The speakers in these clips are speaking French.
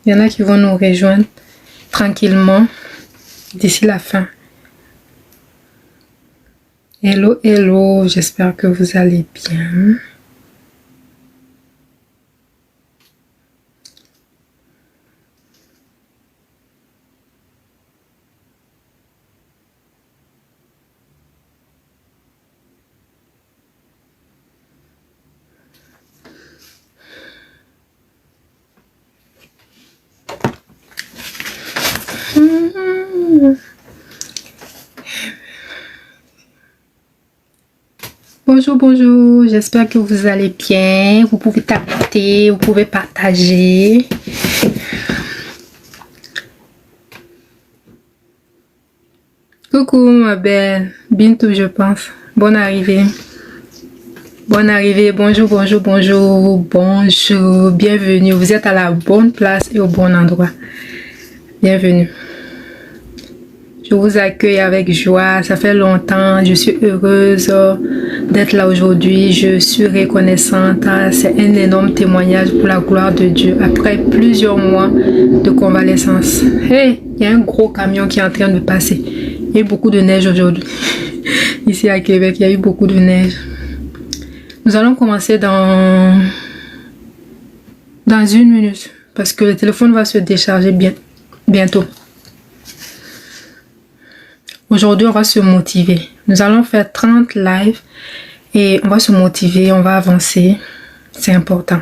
Il y en a qui vont nous rejoindre tranquillement d'ici la fin. Hello, hello, j'espère que vous allez bien. Bonjour, bonjour, j'espère que vous allez bien. Vous pouvez taper, vous pouvez partager. Coucou ma belle, Bintou je pense. Bonne arrivée. Bonne arrivée, bonjour, bonjour, bonjour, bonjour, bienvenue. Vous êtes à la bonne place et au bon endroit. Bienvenue. Je vous accueille avec joie, ça fait longtemps, je suis heureuse d'être là aujourd'hui, je suis reconnaissante, c'est un énorme témoignage pour la gloire de Dieu après plusieurs mois de convalescence. Hey, il y a un gros camion qui est en train de passer, il y a eu beaucoup de neige aujourd'hui, ici à Québec, il y a eu beaucoup de neige. Nous allons commencer dans 1 minute, parce que le téléphone va se décharger bientôt. Aujourd'hui, on va se motiver. Nous allons faire 30 lives et on va se motiver, on va avancer. C'est important.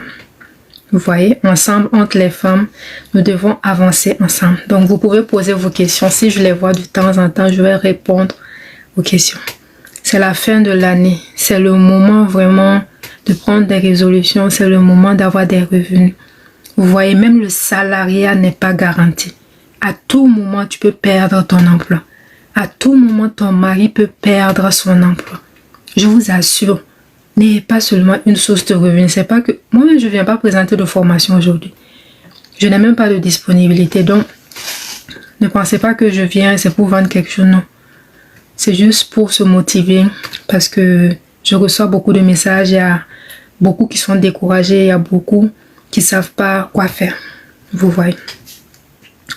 Vous voyez, ensemble, entre les femmes, nous devons avancer ensemble. Donc, vous pouvez poser vos questions. Si je les vois de temps en temps, je vais répondre aux questions. C'est la fin de l'année. C'est le moment vraiment de prendre des résolutions. C'est le moment d'avoir des revenus. Vous voyez, même le salariat n'est pas garanti. À tout moment, tu peux perdre ton emploi. À tout moment, ton mari peut perdre son emploi. Je vous assure, n'ayez pas seulement une source de revenus. C'est pas que moi-même, je ne viens pas présenter de formation aujourd'hui. Je n'ai même pas de disponibilité. Donc, ne pensez pas que je viens, c'est pour vendre quelque chose. Non. C'est juste pour se motiver parce que je reçois beaucoup de messages. Il y a beaucoup qui sont découragés. Il y a beaucoup qui ne savent pas quoi faire. Vous voyez.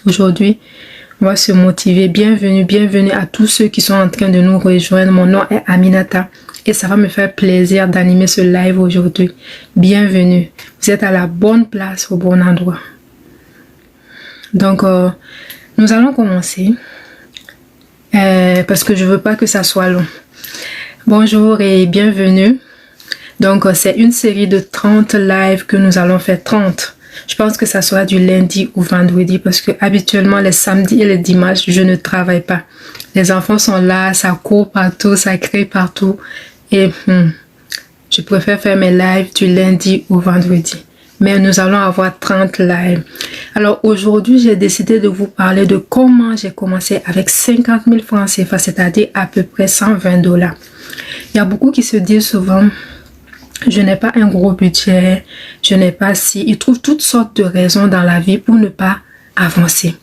Aujourd'hui, on va se motiver. Bienvenue, bienvenue à tous ceux qui sont en train de nous rejoindre. Mon nom est Aminata et ça va me faire plaisir d'animer ce live aujourd'hui. Bienvenue. Vous êtes à la bonne place, au bon endroit. Donc, nous allons commencer parce que je veux pas que ça soit long. Bonjour et bienvenue. Donc, c'est une série de 30 lives que nous allons faire. 30. Je pense que ça sera du lundi ou vendredi parce que habituellement les samedis et les dimanches, je ne travaille pas. Les enfants sont là, ça court partout, ça crie partout. Et je préfère faire mes lives du lundi au vendredi. Mais nous allons avoir 30 lives. Alors aujourd'hui, j'ai décidé de vous parler de comment j'ai commencé avec 50 000 francs CFA, c'est-à-dire à peu près 120 $. Il y a beaucoup qui se disent souvent... Je n'ai pas un gros budget, je n'ai pas si... Ils trouvent toutes sortes de raisons dans la vie pour ne pas avancer,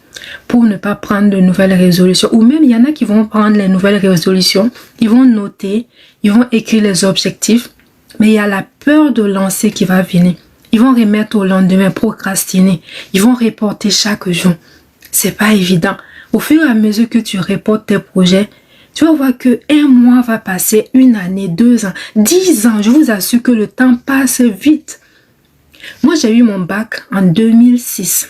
pour ne pas prendre de nouvelles résolutions. Ou même, il y en a qui vont prendre les nouvelles résolutions, ils vont noter, ils vont écrire les objectifs, mais il y a la peur de lancer qui va venir. Ils vont remettre au lendemain, procrastiner, ils vont reporter chaque jour. C'est pas évident. Au fur et à mesure que tu reportes tes projets, tu vas voir que 1 mois va passer, 1 année, 2 ans, 10 ans. Je vous assure que le temps passe vite. Moi, j'ai eu mon bac en 2006.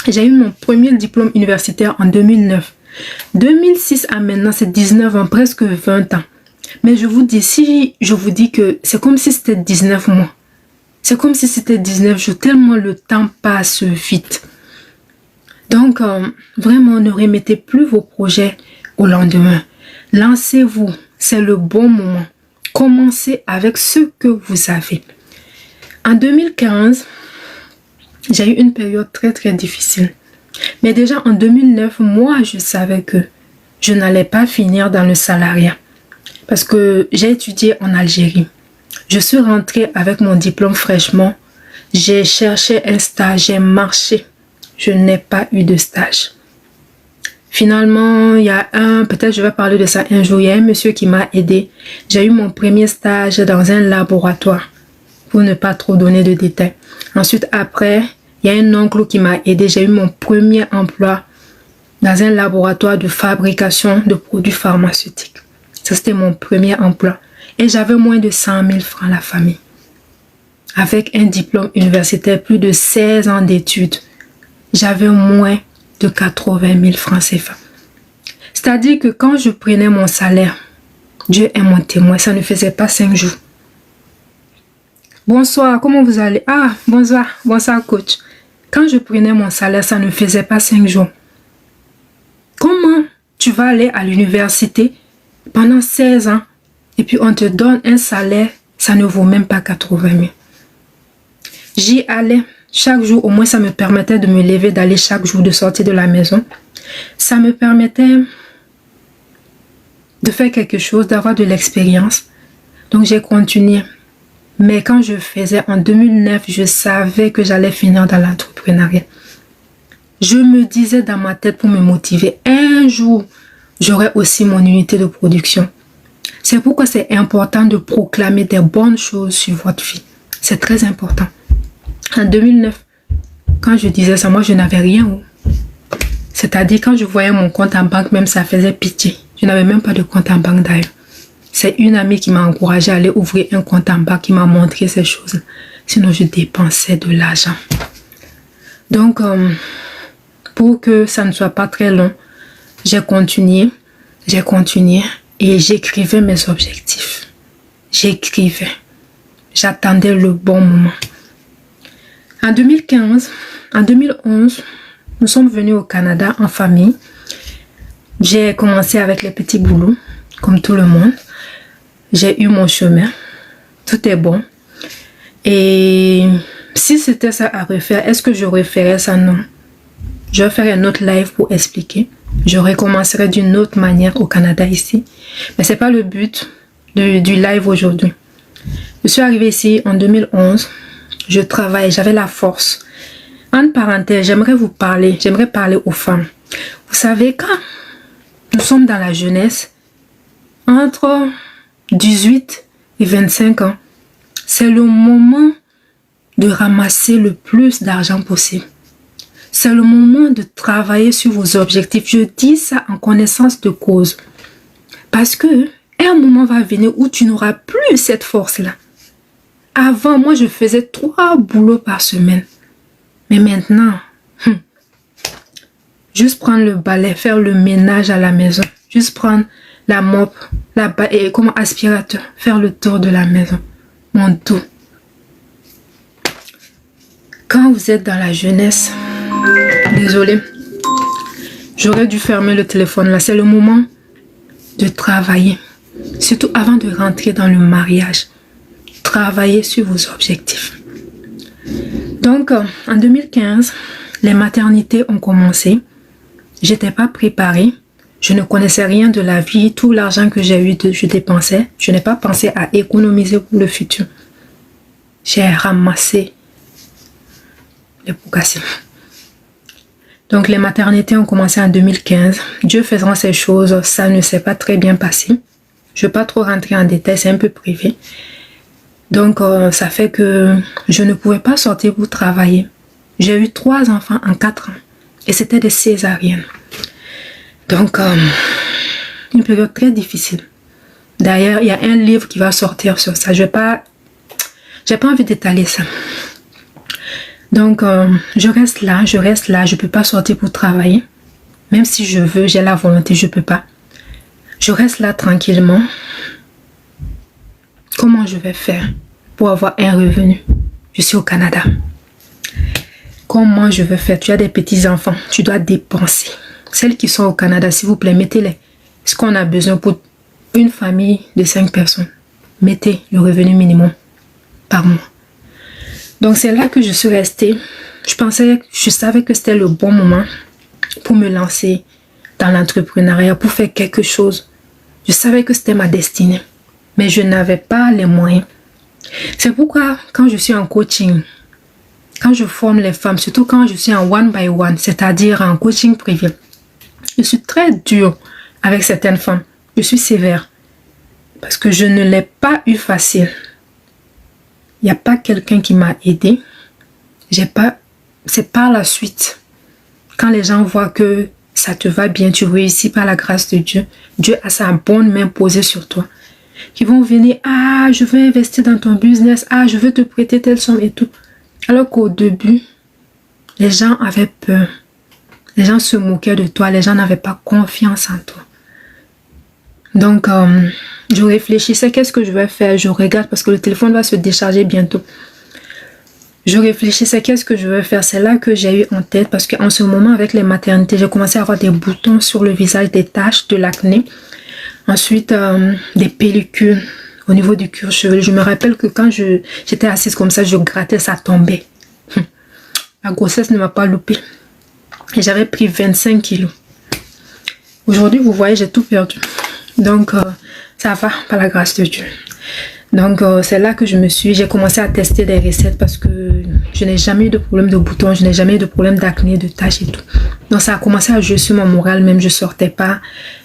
J'ai eu mon premier diplôme universitaire en 2009. 2006 à maintenant, c'est 19 ans, presque 20 ans. Mais je vous dis, si je vous dis que c'est comme si c'était 19 mois. C'est comme si c'était 19 jours, tellement le temps passe vite. Donc, vraiment, ne remettez plus vos projets au lendemain. Lancez-vous, c'est le bon moment. Commencez avec ce que vous avez. En 2015, j'ai eu une période très très difficile. Mais déjà en 2009, moi je savais que je n'allais pas finir dans le salariat. Parce que j'ai étudié en Algérie. Je suis rentrée avec mon diplôme fraîchement. J'ai cherché un stage, j'ai marché. Je n'ai pas eu de stage. Finalement, il y a peut-être je vais parler de ça un jour, il y a un monsieur qui m'a aidé. J'ai eu mon premier stage dans un laboratoire, pour ne pas trop donner de détails. Ensuite, après, Il y a un oncle qui m'a aidé. J'ai eu mon premier emploi dans un laboratoire de fabrication de produits pharmaceutiques. Ça, c'était mon premier emploi. Et j'avais moins de 100 000 francs la famille. Avec un diplôme universitaire, plus de 16 ans d'études, j'avais moins de 80 000 francs CFA. C'est-à-dire que quand je prenais mon salaire, Dieu est mon témoin, ça ne faisait pas 5 jours. Bonsoir, comment vous allez? Ah, bonsoir, bonsoir coach. Quand je prenais mon salaire, ça ne faisait pas 5 jours. Comment tu vas aller à l'université pendant 16 ans et puis on te donne un salaire, ça ne vaut même pas 80 000. J'y allais chaque jour, au moins ça me permettait de me lever, d'aller chaque jour, de sortir de la maison. Ça me permettait de faire quelque chose, d'avoir de l'expérience. Donc j'ai continué. Mais quand je faisais en 2009, je savais que j'allais finir dans l'entrepreneuriat. Je me disais dans ma tête pour me motiver, un jour, j'aurai aussi mon unité de production. C'est pourquoi c'est important de proclamer des bonnes choses sur votre vie. C'est très important. En 2009, quand je disais ça, moi je n'avais rien. C'est-à-dire quand je voyais mon compte en banque, même ça faisait pitié. Je n'avais même pas de compte en banque d'ailleurs. C'est une amie qui m'a encouragée à aller ouvrir un compte en banque, qui m'a montré ces choses. Sinon, je dépensais de l'argent. Donc, pour que ça ne soit pas très long, j'ai continué et j'écrivais mes objectifs. J'écrivais. J'attendais le bon moment. En 2011, nous sommes venus au Canada en famille. J'ai commencé avec les petits boulots, comme tout le monde. J'ai eu mon chemin. Tout est bon. Et si c'était ça à refaire, est-ce que je referais ça? Non. Je vais faire un autre live pour expliquer. Je recommencerai d'une autre manière au Canada ici. Mais ce n'est pas le but du live aujourd'hui. Je suis arrivée ici en 2011. Je travaille, j'avais la force. Entre parenthèses, j'aimerais parler aux femmes. Vous savez, quand nous sommes dans la jeunesse, entre 18 et 25 ans, c'est le moment de ramasser le plus d'argent possible. C'est le moment de travailler sur vos objectifs. Je dis ça en connaissance de cause. Parce que un moment va venir où tu n'auras plus cette force-là. Avant, moi, je faisais 3 boulots par semaine. Mais maintenant, juste prendre le balai, faire le ménage à la maison, juste prendre la mop, et comme aspirateur, faire le tour de la maison, mon tout. Quand vous êtes dans la jeunesse, désolé, j'aurais dû fermer le téléphone là. C'est le moment de travailler, surtout avant de rentrer dans le mariage. Travailler sur vos objectifs. Donc, en 2015, les maternités ont commencé. J'étais pas préparée. Je ne connaissais rien de la vie. Tout l'argent que j'ai eu, je dépensais. Je n'ai pas pensé à économiser pour le futur. J'ai ramassé les pots cassés. Donc, les maternités ont commencé en 2015. Dieu faisant ces choses, ça ne s'est pas très bien passé. Je ne vais pas trop rentrer en détail, c'est un peu privé. Donc, ça fait que je ne pouvais pas sortir pour travailler. J'ai eu 3 enfants en 4 ans. Et c'était des césariennes. Donc, une période très difficile. D'ailleurs, il y a un livre qui va sortir sur ça. J'ai pas envie d'étaler ça. Donc, je reste là. Je ne peux pas sortir pour travailler. Même si je veux, j'ai la volonté, je ne peux pas. Je reste là tranquillement. Comment je vais faire pour avoir un revenu? Je suis au Canada. Comment je vais faire? Tu as des petits-enfants, tu dois dépenser. Celles qui sont au Canada, s'il vous plaît, mettez-les. Ce qu'on a besoin pour une famille de 5 personnes. Mettez le revenu minimum par mois. Donc c'est là que je suis restée. Je savais que c'était le bon moment pour me lancer dans l'entrepreneuriat, pour faire quelque chose. Je savais que c'était ma destinée. Mais je n'avais pas les moyens. C'est pourquoi quand je suis en coaching, quand je forme les femmes, surtout quand je suis en one-by-one, c'est-à-dire en coaching privé, je suis très dure avec certaines femmes. Je suis sévère. Parce que je ne l'ai pas eu facile. Il n'y a pas quelqu'un qui m'a aidé. J'ai pas c'est par la suite, quand les gens voient que ça te va bien, tu réussis par la grâce de Dieu, Dieu a sa bonne main posée sur toi, qui vont venir, ah, je veux investir dans ton business, ah, je veux te prêter telle somme et tout. Alors qu'au début, les gens avaient peur. Les gens se moquaient de toi, les gens n'avaient pas confiance en toi. Donc, je réfléchissais, qu'est-ce que je vais faire? Je regarde parce que le téléphone va se décharger bientôt. Je réfléchissais, qu'est-ce que je vais faire? C'est là que j'ai eu en tête, parce qu'en ce moment, avec les maternités, j'ai commencé à avoir des boutons sur le visage, des taches, de l'acné. Ensuite, des pellicules au niveau du cuir chevelu. Je me rappelle que quand j'étais assise comme ça, je grattais, ça tombait. La grossesse ne m'a pas loupé. Et j'avais pris 25 kilos. Aujourd'hui, vous voyez, j'ai tout perdu. Donc, ça va, par la grâce de Dieu. Donc, c'est là que j'ai commencé à tester des recettes parce que je n'ai jamais eu de problème de boutons, je n'ai jamais eu de problème d'acné, de taches et tout. Donc, ça a commencé à jouer sur mon moral, même je sortais pas.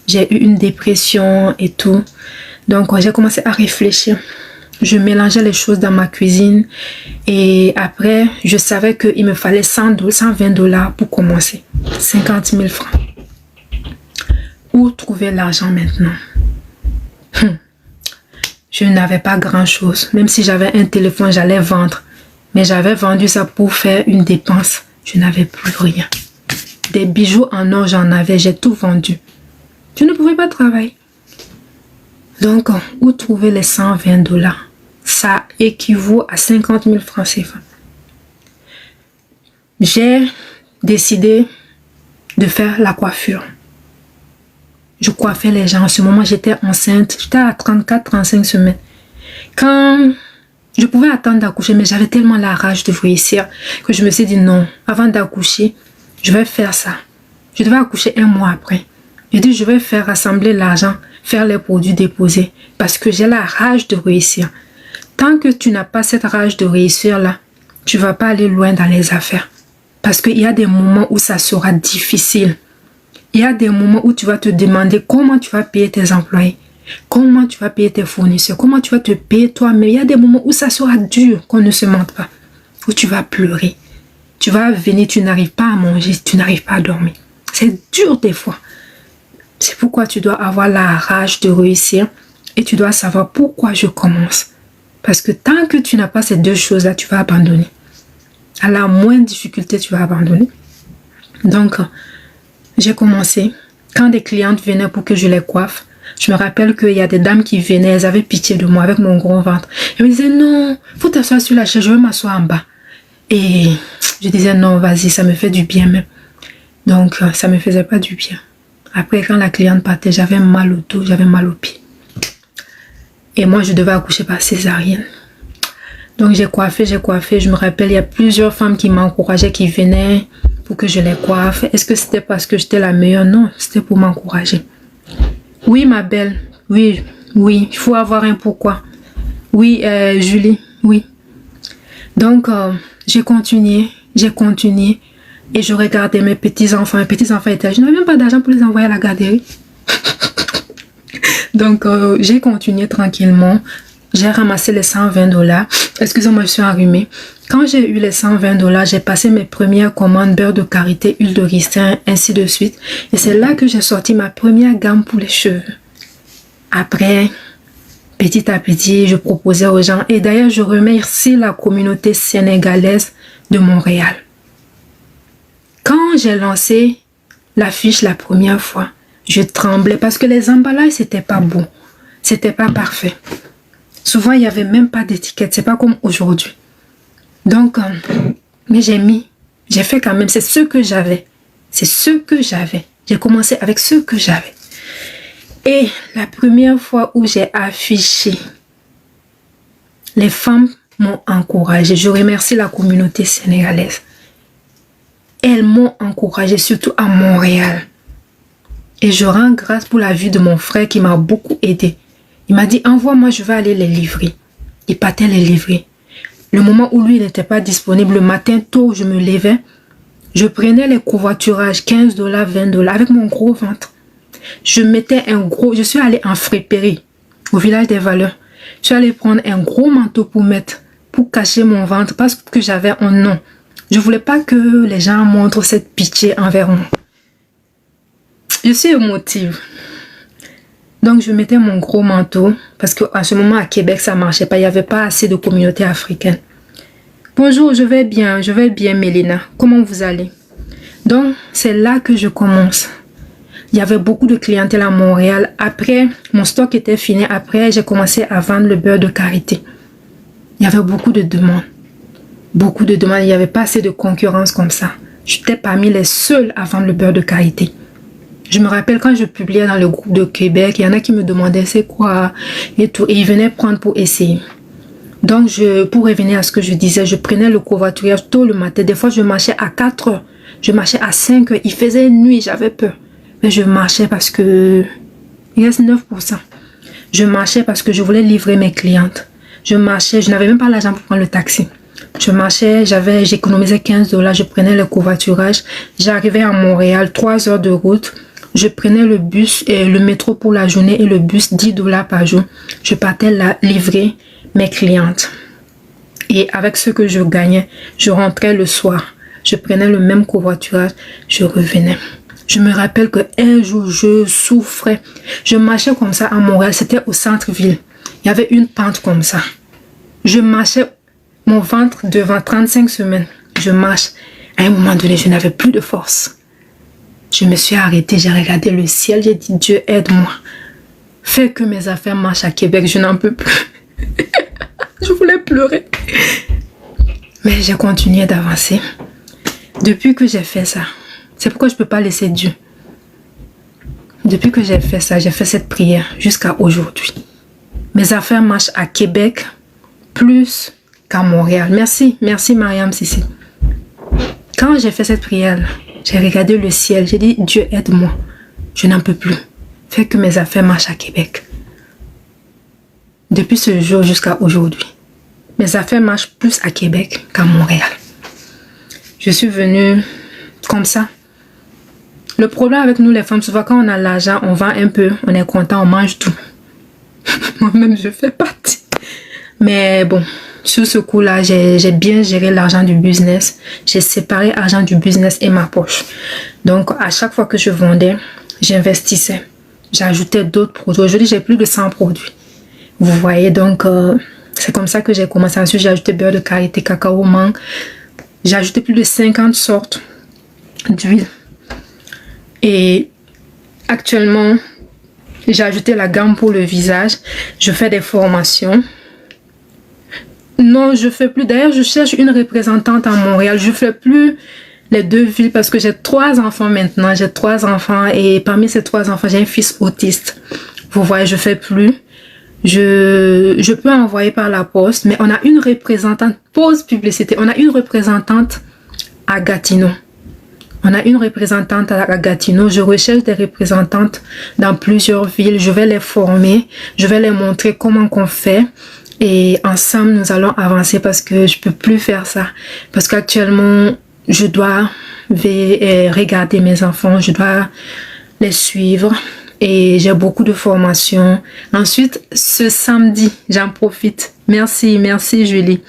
J'ai eu une dépression et tout. Donc, j'ai commencé à réfléchir. Je mélangeais les choses dans ma cuisine et après, je savais qu'il me fallait 120 dollars pour commencer. 50 000 francs. Où trouver l'argent maintenant? Je n'avais pas grand-chose. Même si j'avais un téléphone, j'allais vendre. Mais j'avais vendu ça pour faire une dépense. Je n'avais plus rien. Des bijoux en or, j'en avais. J'ai tout vendu. Je ne pouvais pas travailler. Donc, où trouver les 120 dollars? Ça équivaut à 50 000 francs CFA. J'ai décidé de faire la coiffure. Je coiffais les gens. En ce moment, j'étais enceinte. J'étais à 34-35 semaines. Quand je pouvais attendre d'accoucher, mais j'avais tellement la rage de réussir que je me suis dit non. Avant d'accoucher, je vais faire ça. Je devais accoucher un mois après. J'ai dit, je vais faire rassembler l'argent, faire les produits déposés. Parce que j'ai la rage de réussir. Tant que tu n'as pas cette rage de réussir là, tu ne vas pas aller loin dans les affaires. Parce qu'il y a des moments où ça sera difficile. Il y a des moments où tu vas te demander comment tu vas payer tes employés, comment tu vas payer tes fournisseurs, comment tu vas te payer toi. Mais il y a des moments où ça sera dur, qu'on ne se mente pas, où tu vas pleurer. Tu vas venir, tu n'arrives pas à manger, tu n'arrives pas à dormir. C'est dur des fois. C'est pourquoi tu dois avoir la rage de réussir et tu dois savoir pourquoi je commence. Parce que tant que tu n'as pas ces deux choses-là, tu vas abandonner. À la moindre difficulté, tu vas abandonner. Donc, j'ai commencé. Quand des clientes venaient pour que je les coiffe, je me rappelle qu'il y a des dames qui venaient, elles avaient pitié de moi avec mon gros ventre. Elles me disaient, non, faut t'asseoir sur la chaise, je veux m'asseoir en bas. Et je disais, non, vas-y, ça me fait du bien même. Donc, ça me faisait pas du bien. Après, quand la cliente partait, j'avais mal au dos, j'avais mal aux pieds. Et moi, je devais accoucher par césarienne. Donc, j'ai coiffé. Je me rappelle, il y a plusieurs femmes qui m'encourageaient, qui venaient pour que je les coiffe. Est-ce que c'était parce que j'étais la meilleure? Non, c'était pour m'encourager. Oui, ma belle. Oui, il faut avoir un pourquoi. Oui, Julie, oui. Donc, j'ai continué. Et je regardais mes petits-enfants. Mes petits-enfants étaient là. Je n'avais même pas d'argent pour les envoyer à la garderie. Donc, j'ai continué tranquillement. J'ai ramassé les 120 dollars. Excusez-moi, je suis enrhumée. Quand j'ai eu les 120 dollars, j'ai passé mes premières commandes beurre de karité, huile de ricin, ainsi de suite. Et c'est là que j'ai sorti ma première gamme pour les cheveux. Après, petit à petit, je proposais aux gens. Et d'ailleurs, je remercie la communauté sénégalaise de Montréal. Quand j'ai lancé l'affiche la première fois, je tremblais parce que les emballages, c'était pas bon. C'était pas parfait. Souvent, il n'y avait même pas d'étiquette. C'est pas comme aujourd'hui. Donc, mais j'ai fait quand même. C'est ce que j'avais. J'ai commencé avec ce que j'avais. Et la première fois où j'ai affiché, les femmes m'ont encouragée. Je remercie la communauté sénégalaise. Elles m'ont encouragée, surtout à Montréal. Et je rends grâce pour la vie de mon frère qui m'a beaucoup aidé. Il m'a dit, envoie-moi, je vais aller les livrer. Il partait les livrer. Le moment où lui n'était pas disponible, le matin tôt, je me levais. Je prenais les covoiturages, 15 dollars, 20 dollars, avec mon gros ventre. Je suis allée en friperie, au village des Valeurs. Je suis allée prendre un gros manteau pour cacher mon ventre, parce que j'avais un nom. Je voulais pas que les gens montrent cette pitié envers moi. Je suis émotive. Donc, je mettais mon gros manteau parce qu'à ce moment, à Québec, ça marchait pas. Il n'y avait pas assez de communauté africaine. Bonjour, je vais bien, Mélina. Comment vous allez? Donc, c'est là que je commence. Il y avait beaucoup de clientèle à Montréal. Après, mon stock était fini. Après, j'ai commencé à vendre le beurre de karité. Il y avait beaucoup de demandes. Beaucoup de demandes. Il n'y avait pas assez de concurrence comme ça. J'étais parmi les seuls à vendre le beurre de karité. Je me rappelle quand je publiais dans le groupe de Québec, il y en a qui me demandaient c'est quoi et tout. Et ils venaient prendre pour essayer. Donc, pour revenir à ce que je disais, je prenais le covoiturage tôt le matin. Des fois, je marchais à 4 heures. Je marchais à 5 heures. Il faisait nuit, j'avais peur. Mais je marchais parce que... Il reste 9%. Je marchais parce que je voulais livrer mes clientes. Je marchais, je n'avais même pas l'argent pour prendre le taxi. Je marchais, j'économisais 15 $. Je prenais le covoiturage. J'arrivais à Montréal, 3 heures de route. Je prenais le bus et le métro pour la journée et le bus 10 $ par jour. Je partais là livrer mes clientes. Et avec ce que je gagnais, je rentrais le soir. Je prenais le même covoiturage, je revenais. Je me rappelle qu'un jour, je souffrais. Je marchais comme ça à Montréal, c'était au centre-ville. Il y avait une pente comme ça. Je marchais mon ventre devant 35 semaines. Je marche. À un moment donné, je n'avais plus de force. Je me suis arrêtée, j'ai regardé le ciel, j'ai dit Dieu aide-moi. Fais que mes affaires marchent à Québec, je n'en peux plus. Je voulais pleurer. Mais j'ai continué d'avancer. Depuis que j'ai fait ça, c'est pourquoi je ne peux pas laisser Dieu. Depuis que j'ai fait ça, j'ai fait cette prière jusqu'à aujourd'hui. Mes affaires marchent à Québec plus qu'à Montréal. Merci, merci Mariam Sissi. Quand j'ai fait cette prière, j'ai regardé le ciel, j'ai dit Dieu aide-moi. Je n'en peux plus. Fais que mes affaires marchent à Québec. Depuis ce jour jusqu'à aujourd'hui, mes affaires marchent plus à Québec qu'à Montréal. Je suis venue comme ça. Le problème avec nous les femmes, souvent quand on a l'argent, on vend un peu, on est content, on mange tout. Moi-même, je fais partie. Mais bon, sur ce coup-là, j'ai bien géré l'argent du business. J'ai séparé l'argent du business et ma poche. Donc, à chaque fois que je vendais, j'investissais. J'ajoutais d'autres produits. Aujourd'hui, j'ai plus de 100 produits. Vous voyez, donc, c'est comme ça que j'ai commencé. Ensuite, j'ai ajouté beurre de karité, cacao, mangue. J'ai ajouté plus de 50 sortes d'huile. Et actuellement, j'ai ajouté la gamme pour le visage. Je fais des formations. Non, je fais plus. D'ailleurs, je cherche une représentante à Montréal. Je fais plus les 2 villes parce que j'ai 3 enfants maintenant. J'ai 3 enfants et parmi ces 3 enfants, j'ai un fils autiste. Vous voyez, je fais plus. Je peux envoyer par la poste, mais on a une représentante. Pause publicité. On a une représentante à Gatineau. On a une représentante à Gatineau. Je recherche des représentantes dans plusieurs villes. Je vais les former. Je vais les montrer comment qu'on fait. Et ensemble, nous allons avancer parce que je peux plus faire ça. Parce qu'actuellement, je dois regarder mes enfants. Je dois les suivre. Et j'ai beaucoup de formations. Ensuite, ce samedi, j'en profite. Merci, merci Julie.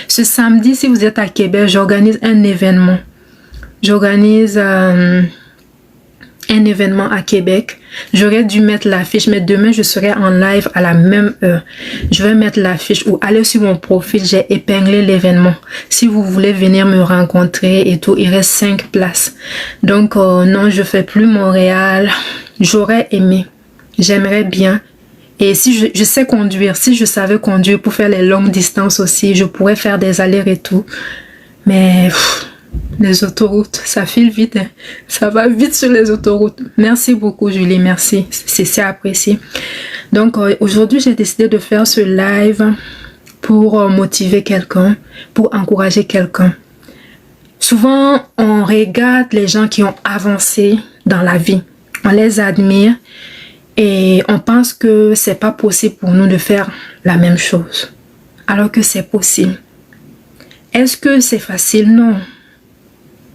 Ce samedi, si vous êtes à Québec, j'organise un événement. J'organise un événement à Québec. J'aurais dû mettre l'affiche, mais demain, je serai en live à la même heure. Je vais mettre l'affiche ou aller sur mon profil. J'ai épinglé l'événement. Si vous voulez venir me rencontrer et tout, il reste 5 places. Donc, non, je fais plus Montréal. J'aurais aimé. J'aimerais bien. Et si je sais conduire, si je savais conduire pour faire les longues distances aussi, je pourrais faire des allers-retours. Mais les autoroutes, ça file vite. Hein. Ça va vite sur les autoroutes. Merci beaucoup Julie, merci. C'est apprécié. Donc aujourd'hui, j'ai décidé de faire ce live pour motiver quelqu'un, pour encourager quelqu'un. Souvent, on regarde les gens qui ont avancé dans la vie. On les admire et on pense que c'est pas possible pour nous de faire la même chose. Alors que c'est possible. Est-ce que c'est facile? Non.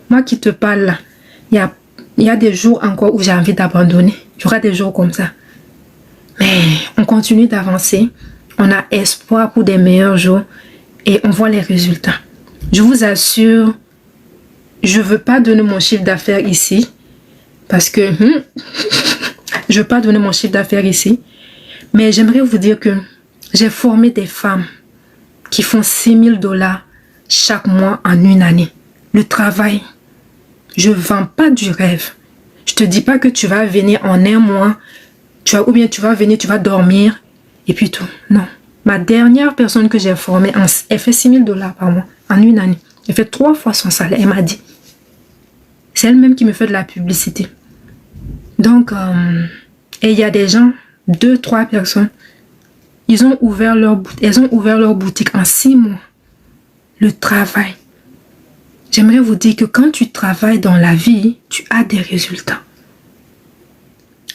Moi qui te parle là, il y a des jours encore où j'ai envie d'abandonner. Il y aura des jours comme ça. Mais on continue d'avancer. On a espoir pour des meilleurs jours et on voit les résultats. Je vous assure, je veux pas donner mon chiffre d'affaires ici. Parce que je veux pas donner mon chiffre d'affaires ici. Mais j'aimerais vous dire que j'ai formé des femmes qui font $6,000 chaque mois en une année. Le travail, je vends pas du rêve. Je te dis pas que tu vas venir en un mois, ou bien tu vas venir, tu vas dormir et puis tout. Non. Ma dernière personne que j'ai formée, elle fait $6,000 par mois en une année. Elle fait 3 fois son salaire. Elle m'a dit. C'est elle-même qui me fait de la publicité. Donc, et il y a des gens, 2, 3 personnes, elles ont ouvert leur boutique en 6 mois. Le travail. J'aimerais vous dire que quand tu travailles dans la vie, tu as des résultats.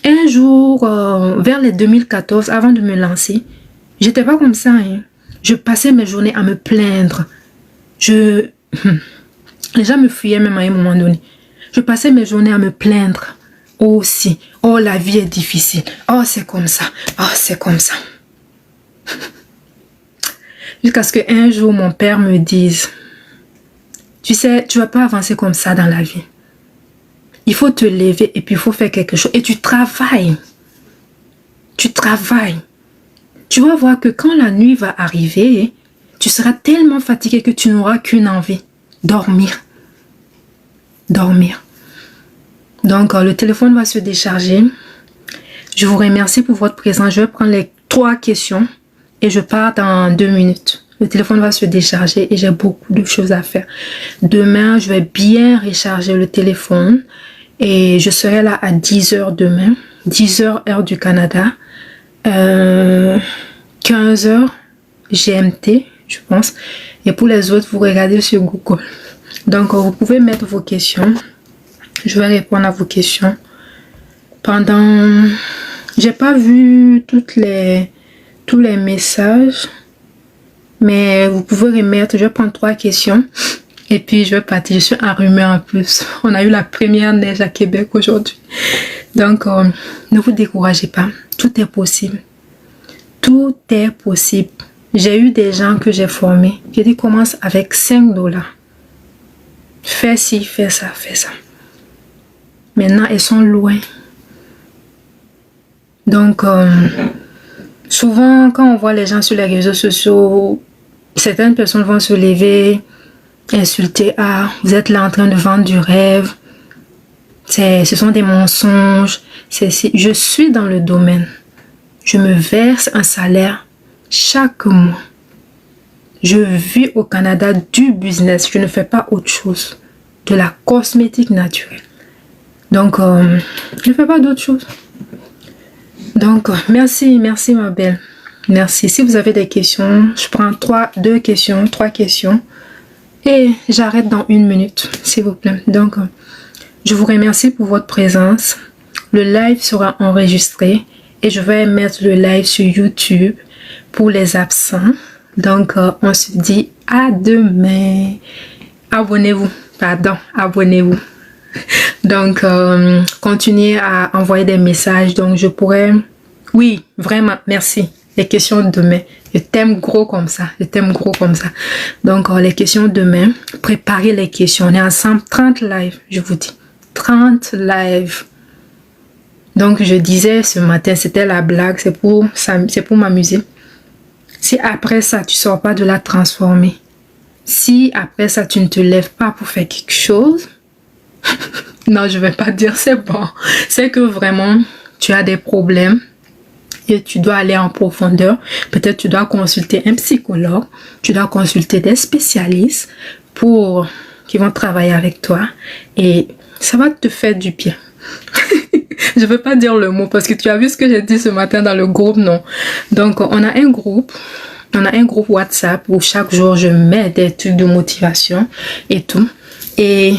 Un jour, vers les 2014, avant de me lancer, j'étais pas comme ça. Hein. Je passais mes journées à me plaindre. Les gens me fuyaient même à un moment donné. Je passais mes journées à me plaindre aussi. Oh, la vie est difficile. Oh, c'est comme ça. Oh, c'est comme ça. Jusqu'à ce qu'un jour, mon père me dise, tu sais, tu vas pas avancer comme ça dans la vie. Il faut te lever et puis il faut faire quelque chose. Et tu travailles. Tu travailles. Tu vas voir que quand la nuit va arriver, tu seras tellement fatigué que tu n'auras qu'une envie. Dormir. Dormir. Donc, le téléphone va se décharger. Je vous remercie pour votre présence. Je vais prendre les 3 questions et je pars dans 2 minutes. Le téléphone va se décharger et j'ai beaucoup de choses à faire. Demain, je vais bien recharger le téléphone et je serai là à 10h demain. 10h heure du Canada. 15h GMT, je pense. Et pour les autres, vous regardez sur Google. Donc, vous pouvez mettre vos questions. Je vais répondre à vos questions. J'ai pas vu tous les messages. Mais vous pouvez remettre. Je vais prendre 3 questions. Et puis, je vais partir. Je suis enrhumée en plus. On a eu la première neige à Québec aujourd'hui. Donc, ne vous découragez pas. Tout est possible. Tout est possible. J'ai eu des gens que j'ai formés. J'ai dit, commence avec $5. Fais ci, fais ça, fais ça. Maintenant, elles sont loin. Donc, souvent, quand on voit les gens sur les réseaux sociaux, certaines personnes vont se lever, insulter. Ah, vous êtes là en train de vendre du rêve. Ce sont des mensonges. Je suis dans le domaine. Je me verse un salaire chaque mois. Je vis au Canada du business. Je ne fais pas autre chose. De la cosmétique naturelle. Donc, je ne fais pas d'autre chose. Donc, merci ma belle. Merci. Si vous avez des questions, je prends 3 questions. Et j'arrête dans 1 minute, s'il vous plaît. Donc, je vous remercie pour votre présence. Le live sera enregistré. Et je vais mettre le live sur YouTube pour les absents. Donc, on se dit à demain. Abonnez-vous. Abonnez-vous. Donc, continuez à envoyer des messages. Donc, je pourrais... Oui, vraiment, merci. Les questions de demain. Je t'aime gros comme ça. Donc, les questions de demain. Préparez les questions. On est ensemble. 30 lives, je vous dis. 30 lives. Donc, je disais ce matin, c'était la blague. C'est pour m'amuser. Si après ça, tu ne sors pas de la transformer. Si après ça, tu ne te lèves pas pour faire quelque chose... Non, je vais pas dire c'est bon. C'est que vraiment, tu as des problèmes et tu dois aller en profondeur. Peut-être tu dois consulter un psychologue. Tu dois consulter des spécialistes qui vont travailler avec toi. Et ça va te faire du bien. Je veux pas dire le mot parce que tu as vu ce que j'ai dit ce matin dans le groupe, non? Donc, on a un groupe WhatsApp où chaque jour, je mets des trucs de motivation et tout. Et